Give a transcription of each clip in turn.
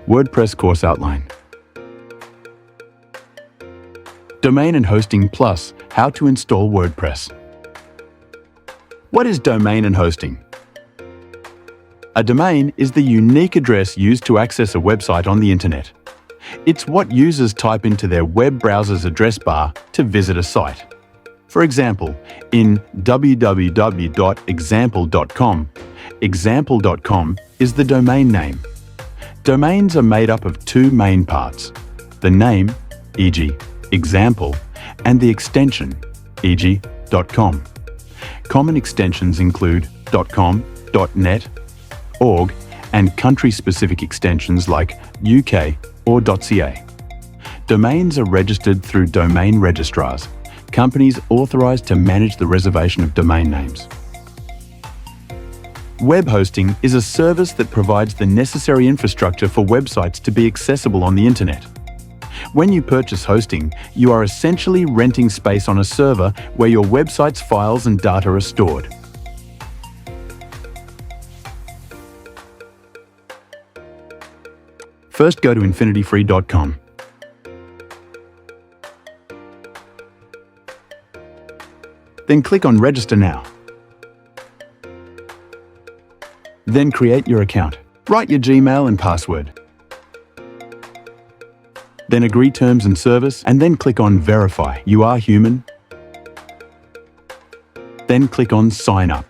WordPress course outline. Domain and hosting plus how to install WordPress. What is domain and hosting? A domain is the unique address used to access a website on the internet. It's what users type into their web browser's address bar to visit a site. For example, in www.example.com, example.com is the domain name. Domains are made up of two main parts: the name, e.g., example, and the extension, e.g., .com. Common extensions include .com, .net, .org, and country-specific extensions like UK or .ca. Domains are registered through domain registrars, companies authorized to manage the reservation of domain names. Web hosting is a service that provides the necessary infrastructure for websites to be accessible on the internet. When you purchase hosting, you are essentially renting space on a server where your website's files and data are stored. First, go to infinityfree.com. Then click on Register Now. Then create your account. Write your Gmail and password. Then agree terms and service, and then click on Verify You Are Human. Then click on Sign Up.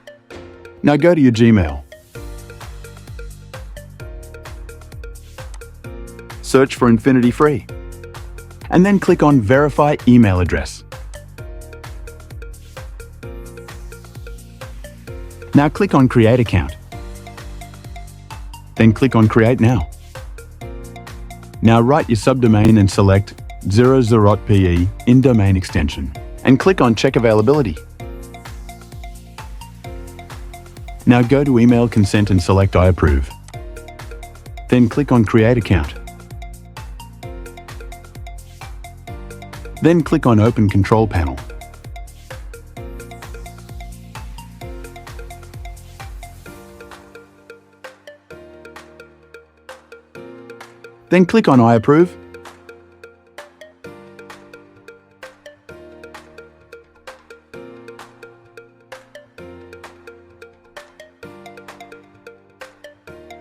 Now go to your Gmail. Search for Infinity Free, and then click on Verify Email Address. Now click on Create Account. Then click on Create Now. Now write your subdomain and select 00.pe in domain extension, and click on Check Availability. Now go to Email Consent and select I approve. Then click on Create Account. Then click on Open Control Panel. Then click on I approve.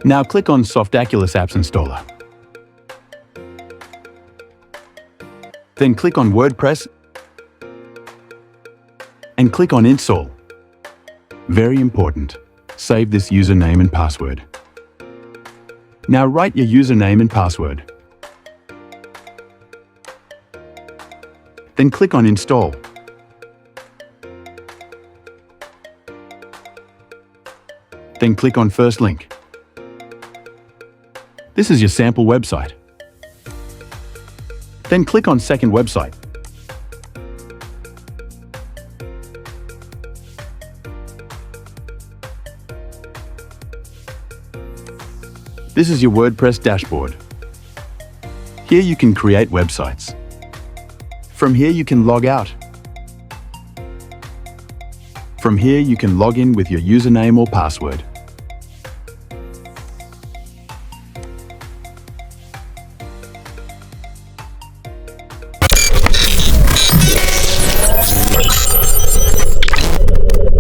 Now click on Softaculous Apps Installer. Then click on WordPress and click on Install. Very important, save this username and password. Now write your username and password. Then click on Install. Then click on First Link. This is your sample website. Then click on Second Website. This is your WordPress dashboard. Here you can create websites. From here you can log out. From here you can log in with your username or password.